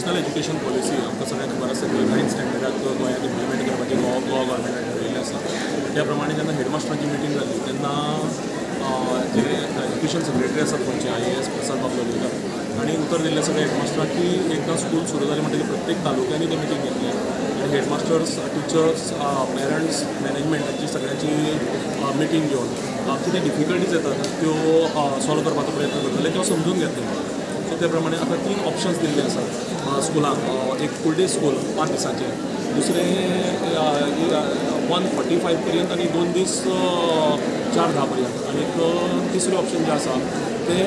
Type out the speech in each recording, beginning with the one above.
National education policy आमकां सगळ्यांक खबर आसा की 9th स्टँडर्डाक गोंयांत इम्प्लिमेंट करपाची गोवा गव्हर्मेंटान ठरयिल्लें आसा. त्या प्रमाणे जेन्ना हेडमास्टरांची मिटींग जाली तेन्ना जे एज्युकेशन सेक्रेटरी आसात गोंयचे IAS प्रसाद बाबू लोलयेकर हांणी उतर दिल्लें सगळ्या हेडमास्टरांक की एकदां स्कूल सुरू जाली म्हणटकीर प्रत्येक तालुक्यांनी ते मिटींग घेतली आनी हेडमास्टर्स टिचर्स पेरंट्स मॅनेजमेंट हांची सगळ्यांची मिटींग घेवन कितें डिफिकल्टीज येतात त्यो सॉल्व करपाचो प्रयत्न करतले किंवा समजून घेतले. सो त्या प्रमाणे आतां 3 ऑप्शन्स दिल्ले आसात स्कुलांक. एक फूल डे स्कूल 5 दिसांचे, दुसरें 1:45 पर्यंत आनी 2 दीस 4:10 पर्यंत, आनी तिसरें ऑप्शन जें आसा तें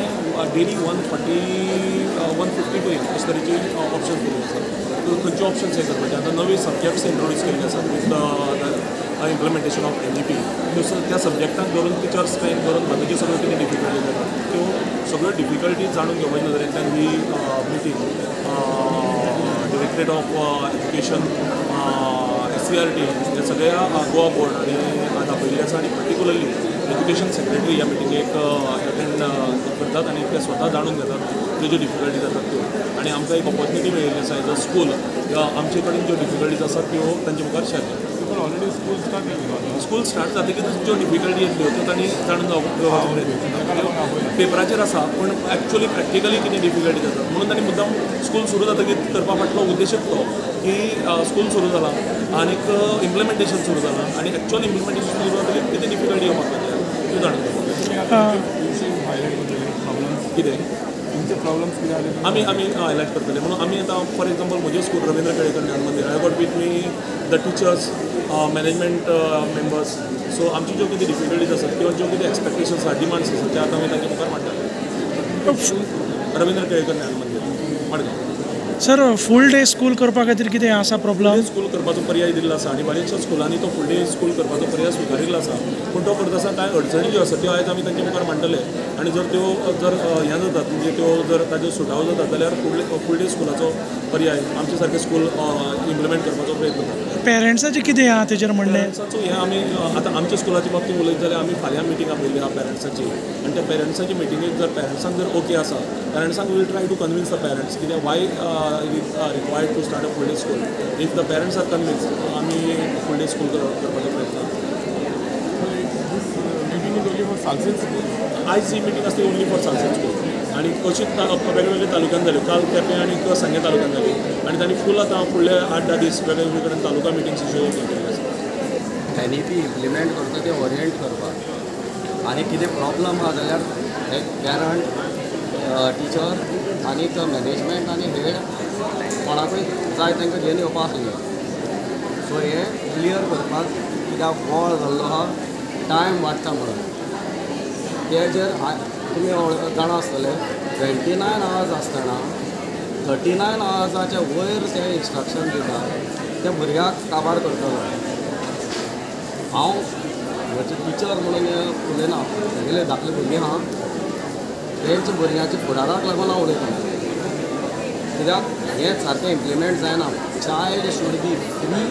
डेली 150 पर्यंत अशे तरेची ऑप्शन दिल्ले आसात. खंयचे ऑप्शन्स हे करपाचे आतां नवे सब्जेक्ट्स इंट्रोड्यूस केल्ले आसात विथ इम्प्लिमेंटेशन ऑफ NEP. त्या सब्जेक्टाक धरून टिचर्स ट्रेन करून बाकीच्यो सगळ्यो कितें डिफिकल्टीज जातात त्यो सगळ्यो डिफिकल्टीज जाणून घेवपाचे नदरेंतल्यान ही meeting directorate of education SCRT हे सगळ्या गोवा बोर्ड आनी दाखयल्ली आसा आनी पर्टिक्युलरली एज्युकेशन सेक्रेटरी ह्या मिटींगेक अटेंड करतात आनी ते स्वता जाणून घेतात ज्यो डिफिकल्टीज जातात त्यो. आनी आमकां एक ऑपॉर्च्युनिटी मेळिल्ली आसा एज अ स्कूल आमचे कडेन ज्यो डिफिकल्टीज आसात त्यो तांचे मुखार शेअर करतात. पण ऑलरेडी स्कूल स्टार्ट जातकीच ज्यो डिफिकल्टी येतल्यो त्यो तांणी जाणून घेवपाचो प्रयत्न पेपराचेर आसा पूण एक्चुअली प्रॅक्टिकली कितें डिफिकल्टी जातात म्हणून तांणी मुद्दाम स्कूल सुरू जातकीच करपा फाटलो उद्देशच तो की स्कूल सुरू जाला आनीक इम्प्लिमेंटेशन सुरू जालां आनी एक्चुअल इम्प्लिमेंटेशन सुरू जातकीच कितें डिफिकल्टी येवपाक लागल्या त्यो जाणून घेवपाक कितें तुमचे प्रॉब्लम्स कितें जाले आमी हायलायट करतले म्हणून आमी आतां फॉर एग्जाम्पल म्हजें स्कूल रवींद्र केळेकर ज्ञान मंदिर I got with me the teachers management members. So आमची ज्यो कितें डिफिकल्टीज आसात किंवा ज्यो कितें एक्सपेक्टेशन्स आसात डिमांड्स आसात ते आतां आमी तांचे मुखार मांडटाले. रवींद्र केळेकर ज्ञान मंदिर मडगांव. सर फूल डे स्कूल करपा खातीर कितें आसा प्रॉब्लम? स्कूल करपाचो पर्याय दिल्लो आसा आनी बऱ्याचशा स्कुलांनी तो फूल डे स्कूल करपाचो पर्याय स्विकारिल्लो आसा पूण तो करता आसतना कांय अडचणी ज्यो आसात त्यो आयज आमी तांचे मुखार मांडटले आनी जर त्यो हें जातात म्हणजे त्यो जर ताज्यो सुटावो जातात जाल्यार फूल डे स्कुलाचो पर्याय आमचे सारके स्कूल इम्प्लिमेंट करपाचो प्रयत्न करतात. पेरंट्साचें कितें आहा तेजेर म्हणणें? पेरंट्साचो हें आमी आतां आमच्या स्कुलाच्या बाबतींत उलयत जाल्यार आमी फाल्यां मिटींग आपयल्ली आहा पेरंट्साची आनी त्या पेरंट्साची मिटींगेक जर पेरंट्सांक जर ओके आसा पेरंट्सांक will try to convince the parents कित्याक why required to start a full day school. If the parents are convinced आमी फूल डे स्कूल करपाचो प्रयत्न. Meeting is only for Salcete school. आयज ही मिटींग आसता ओनली फॉर सालसेट स्कूल आनी अशीच वेगवेगळ्या तालुक्यान जाल्यो. काल केपें आनी सांगे तालुक्यान जाली आनी तांणी फूल आतां फुडले 8-10 दीस वेगवेगळे कडेन तालुका मिटींग्स अश्यो केल्ल्यो आसा. NEP इम्प्लिमेंट करता ते ओरियंट करपाक आनी कितें प्रॉब्लम आहा जाल्यार एक पेरंट टिचर आनी मॅनेजमेंट आनी हेड कोणाकूय जाय तांकां घेवन येवपाक आसलें. सो हे क्लियर करपाक कित्याक बोळ जाल्लो आहा टायम वाडटा म्हणून ते जर तुमी जाणा आसतले 29 आवर्स आसतना 39 आवर्साच्या वयर ते इंस्ट्रक्शन दितात त्या भुरग्याक काबार करतलो. हांव म्हजे टिचर म्हणून उलयना सगळे धाकले भुरगीं आहा तेंच्या भुरग्यांच्या फुडाराक लागून हांव उलयता कित्याक हें सारकें इम्प्लिमेंट जायना. Child should be free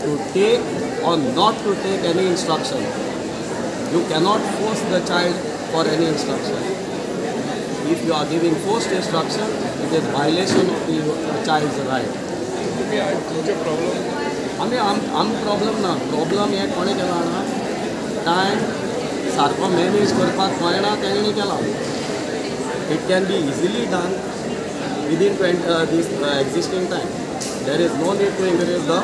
to take or not to take any instruction. You cannot force the child for any instruction. If you are giving forced instruction, it is violation of the child's right. आम problem ना problem हे कोणे केला ना time सारको manage करपाक कळना तेणी केला. It can be easily done within this existing time. There is no need to encourage the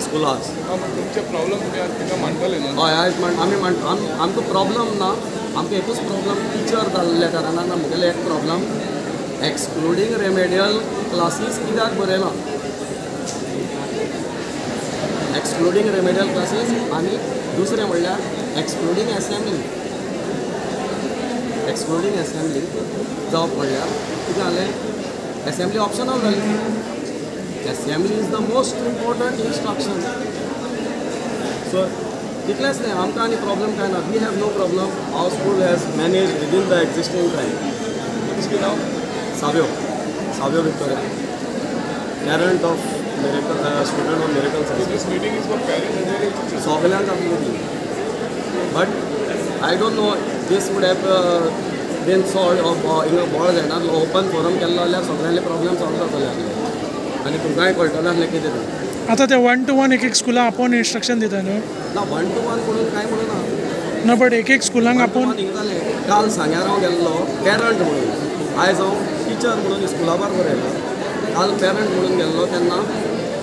scholars. तुमचे प्रॉब्लम तुमी मांडटले न्हू? हय आयज आमकां प्रॉब्लम ना. आमकां एकूच प्रॉब्लम टिचर जाल्ल्या कारणान आमगेलें एक प्रॉब्लम एक्सक्लुडींग रेमेडियल क्लासीस कित्याक बरयना. एक्सक्लुडींग रेमेडियल क्लासीस आनी दुसरें म्हणल्यार एक्सक्लुडींग एसेंब्ली. एक्सक्लुडींग एसेंब्ली जावप म्हणल्यार कितें जालें एसेंब्ली ऑप्शनल जाली. Assembly is the most important instruction. So इतलेंच न्ही आमकां आनी प्रॉब्लम कांय ना. We have no problem. Our school has managed within the existing time. कितें नांव? Savio Victoria, parent of student of Miracle Science. This meeting is for parents. सगळ्यांक आमी meeting but I don't know this would have been solved हिंगा बोळ जायना. Open forum केल्लो जाल्यार सगळ्यांचे प्रॉब्लम सॉल्व जातले. आनी भुरग्यांक कळटलें आसलें कितें तें. आता ते 1 to 1 एक स्कुलां आपोवन इन्स्ट्रक्शन दिता न्हू. ना 1 to 1 म्हणून काय म्हणूना. ना बट एक स्कुलांक आपोवन जालें काल सांग्यार हांव गेल्लो पेरंट म्हणून. आयज हांव टिचर म्हणून स्कुला बरोबर येयला. काल पेरंट म्हणून गेल्लो तेन्ना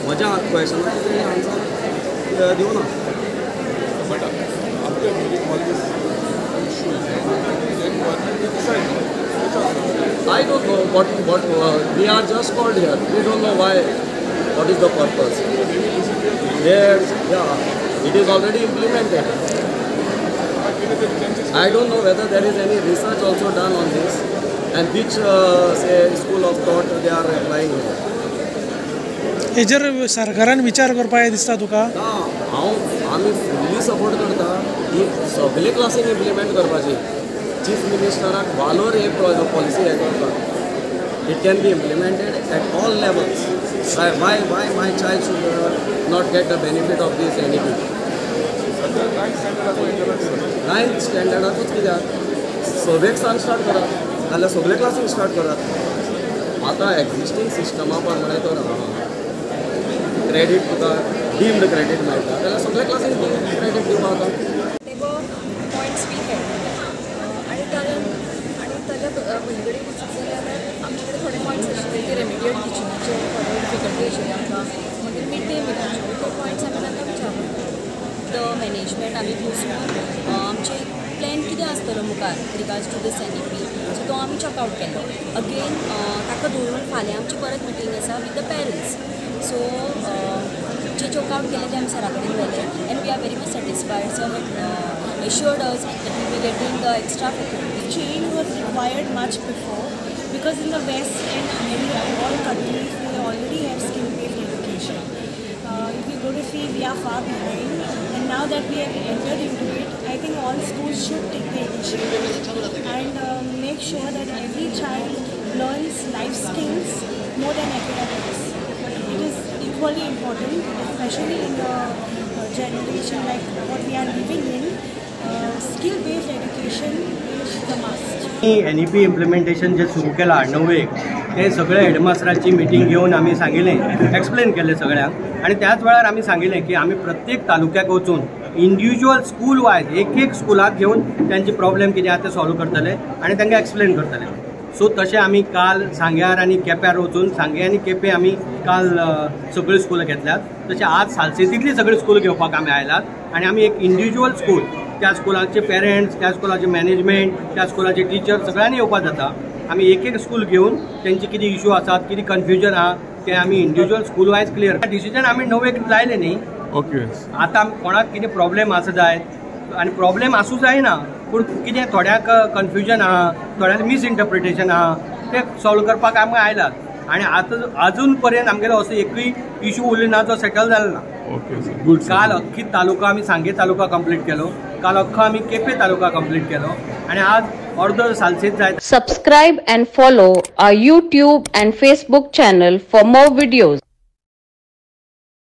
म्हज्या क्वेशनाचो तेणी answer दिवना. But after hearing all these issues, then government will decide. I don't know what we are just called here. We don't know why. What is the purpose? It is already implemented. I don't know whether there is any research also done on this, and which say school of thought they are applying here. हेजेर सरकारान विचार करपाक दिसता तुका. आमी fully support करता ही सगळे क्लासीन implement करपाची. चीफ मिनिस्टराक वालोर हे पॉलिसी हे करता. It can be implemented at all levels. Why my child should not get the benefit of this NEP? 9th standardakूच कित्याक सगळेक सान स्टार्ट करात नाल्यार सगळे क्लासीक स्टार्ट करात. आतां एक्झिस्टींग सिस्टमा प्रमाणे तर क्रेडीट तुका डीम्ड क्रेडीट मेळटा जाल्यार सगळे क्लासीक क्रेडीट दिवपाक जाता. पॉयंट्स वी हॅड आनी ताज्या पयलीं कडेन जाल्यार आमचे कडेन थोडे पॉयंट्स आशिल्ले ते रेमिडियल टिचिंगाचे थोडे डिफिकल्टी आशिल्ली आमकां. मागीर मिड डे मिलाचे ते पॉयंट्स आमी तांकां विचारले. द मॅनेजमेंट आमी बसून आमचे प्लॅन कितें आसतलो मुखार regards to this NEP so तो आमी चॉकआउट केलो. अगेन ताका धरून फाल्यां आमची परत मिटींग आसा विथ द पेरंट्स. सो जे चॉकआउट केले ते आमी सरा कडेन व्हेले and we are very much satisfied. So assured us that we will be getting the extra faculty. Change was required much before because in the West and in all countries they already have skill-based education. If you go to see, we are far behind, and now that we have entered into it, I think all schools should take the initiative and make sure that every child learns life skills more than academics. It is equally important, especially in a generation like what we are living in. Skill-based education is the must. NEP implementation जे सुरू केला 9 ते सगळे हेडमास्टरांची meeting घेऊन आम्ही सांगितलें explain केले सगळ्यांक. आणि त्याच वेळार आम्ही सांगितलें की आम्ही प्रत्येक तालुक्याक वचून इंडिविज्युअल स्कूल वायज एक स्कुलाक घेऊन त्यांची प्रॉब्लेम कितें आसा ते सॉल्व करतले आणि तांकां एक्सप्लेन करतले. सो तशें आमी काल सांग्यार आनी केप्यार वचून सांगे आनी केपे आमी काल सगळ्यो स्कुलां घेतल्यात. तशें आज सालसेतींतली सगळी स्कूल घेवपाक आमी आयल्यात आणि आमी एक इंडिविज्युअल स्कूल त्या स्कुलाचे पेरंट्स त्या स्कुलाचे मॅनेजमेंट त्या स्कुलाचे टीचर सगळ्यांनी येवपाक जाता. आमी एक स्कूल घेवन तेंचे कितें इश्यू आसात कितें कन्फ्युजन आहा ते आमी individual school wise clear decision आमी 9 लायले न्ही. ओके. आतां कोणाक कितें प्रॉब्लेम आसा जाय आनी प्रॉब्लेम आसूं जायना पूण कितें थोड्याक कन्फ्युजन आहा थोड्याक मिसइंटरप्रिटेशन आहा ते सॉल्व करपाक आमकां आयल्यात. आणि आता अजून पर्यंत आमगेलो असो एकूय इश्यू उरलो ना जो सेटल जालो ना. Okay good. काल अख्खी तालुका आमी सांगे तालुका कंप्लीट केलो. काल अख्खो आमी केपे तालुका कंप्लीट केलो आणि आज अर्दो सालसेत जाय. Subscribe and follow our YouTube and Facebook channel for more videos.